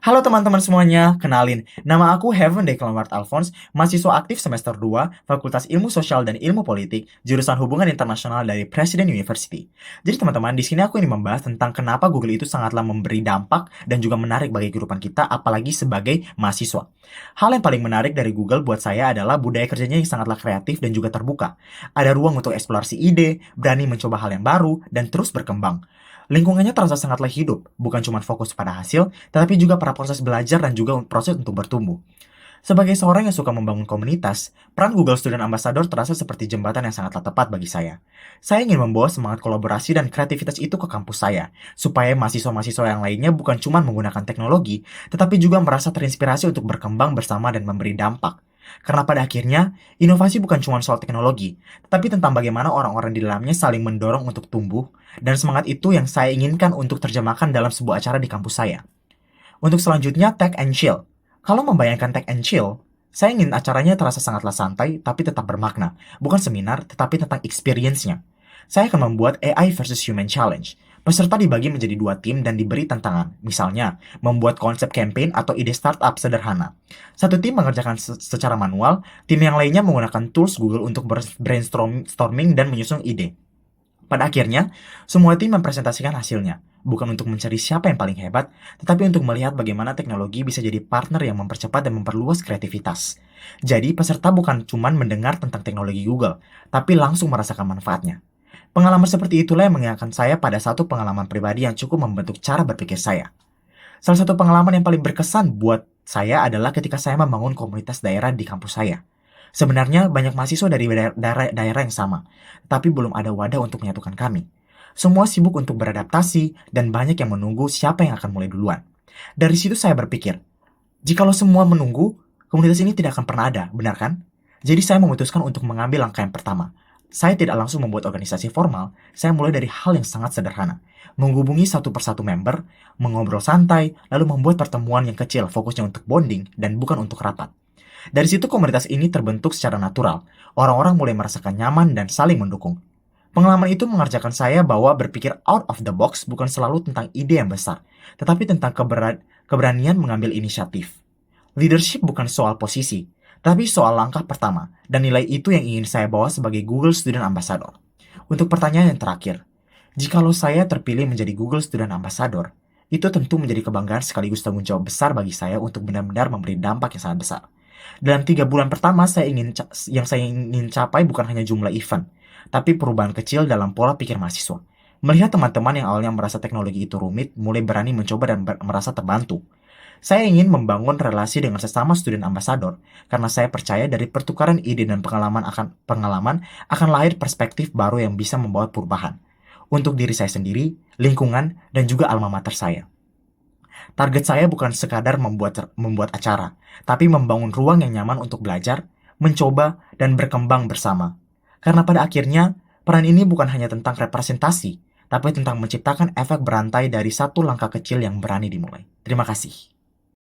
Halo teman-teman semuanya, kenalin, nama aku Heaven Declanward Alphonse, mahasiswa aktif semester 2, Fakultas Ilmu Sosial dan Ilmu Politik, jurusan Hubungan Internasional dari Presiden University. Jadi teman-teman, di sini aku ingin membahas tentang kenapa Google itu sangatlah memberi dampak dan juga menarik bagi kehidupan kita, apalagi sebagai mahasiswa. Hal yang paling menarik dari Google buat saya adalah budaya kerjanya yang sangatlah kreatif dan juga terbuka. Ada ruang untuk eksplorasi ide, berani mencoba hal yang baru, dan terus berkembang. Lingkungannya terasa sangatlah hidup, bukan cuma fokus pada hasil, tetapi juga pada proses belajar dan juga proses untuk bertumbuh. Sebagai seorang yang suka membangun komunitas, peran Google Student Ambassador terasa seperti jembatan yang sangatlah tepat bagi saya. Saya ingin membawa semangat kolaborasi dan kreativitas itu ke kampus saya, supaya mahasiswa-mahasiswa yang lainnya bukan cuma menggunakan teknologi, tetapi juga merasa terinspirasi untuk berkembang bersama dan memberi dampak. Karena pada akhirnya, inovasi bukan cuma soal teknologi, tetapi tentang bagaimana orang-orang di dalamnya saling mendorong untuk tumbuh, dan semangat itu yang saya inginkan untuk terjemahkan dalam sebuah acara di kampus saya. Untuk selanjutnya, Tech and Chill. Kalau membayangkan Tech and Chill, saya ingin acaranya terasa sangatlah santai, tapi tetap bermakna. Bukan seminar, tetapi tentang experience-nya. Saya akan membuat AI versus Human Challenge. Peserta dibagi menjadi dua tim dan diberi tantangan. Misalnya, membuat konsep campaign atau ide startup sederhana. Satu tim mengerjakan secara manual, tim yang lainnya menggunakan tools Google untuk brainstorming dan menyusun ide. Pada akhirnya, semua tim mempresentasikan hasilnya, bukan untuk mencari siapa yang paling hebat, tetapi untuk melihat bagaimana teknologi bisa jadi partner yang mempercepat dan memperluas kreativitas. Jadi, peserta bukan cuma mendengar tentang teknologi Google, tapi langsung merasakan manfaatnya. Pengalaman seperti itulah yang mengingatkan saya pada satu pengalaman pribadi yang cukup membentuk cara berpikir saya. Salah satu pengalaman yang paling berkesan buat saya adalah ketika saya membangun komunitas daerah di kampus saya. Sebenarnya banyak mahasiswa dari daerah yang sama, tapi belum ada wadah untuk menyatukan kami. Semua sibuk untuk beradaptasi, dan banyak yang menunggu siapa yang akan mulai duluan. Dari situ saya berpikir, jikalau semua menunggu, komunitas ini tidak akan pernah ada, benar kan? Jadi saya memutuskan untuk mengambil langkah yang pertama. Saya tidak langsung membuat organisasi formal, saya mulai dari hal yang sangat sederhana. Menghubungi satu persatu member, mengobrol santai, lalu membuat pertemuan yang kecil fokusnya untuk bonding dan bukan untuk rapat. Dari situ komunitas ini terbentuk secara natural. Orang-orang mulai merasakan nyaman dan saling mendukung. Pengalaman itu mengajarkan saya bahwa berpikir out of the box bukan selalu tentang ide yang besar, tetapi tentang keberanian mengambil inisiatif. Leadership bukan soal posisi, tapi soal langkah pertama, dan nilai itu yang ingin saya bawa sebagai Google Student Ambassador. Untuk pertanyaan yang terakhir, jikalau saya terpilih menjadi Google Student Ambassador, itu tentu menjadi kebanggaan sekaligus tanggung jawab besar bagi saya untuk benar-benar memberi dampak yang sangat besar. Dalam 3 bulan pertama, yang saya ingin capai bukan hanya jumlah event, tapi perubahan kecil dalam pola pikir mahasiswa. Melihat teman-teman yang awalnya merasa teknologi itu rumit, mulai berani mencoba dan merasa terbantu. Saya ingin membangun relasi dengan sesama student ambassador, karena saya percaya dari pertukaran ide dan pengalaman akan lahir perspektif baru yang bisa membawa perubahan. Untuk diri saya sendiri, lingkungan, dan juga alma mater saya. Target saya bukan sekadar membuat acara, tapi membangun ruang yang nyaman untuk belajar, mencoba, dan berkembang bersama. Karena pada akhirnya, peran ini bukan hanya tentang representasi, tapi tentang menciptakan efek berantai dari satu langkah kecil yang berani dimulai. Terima kasih.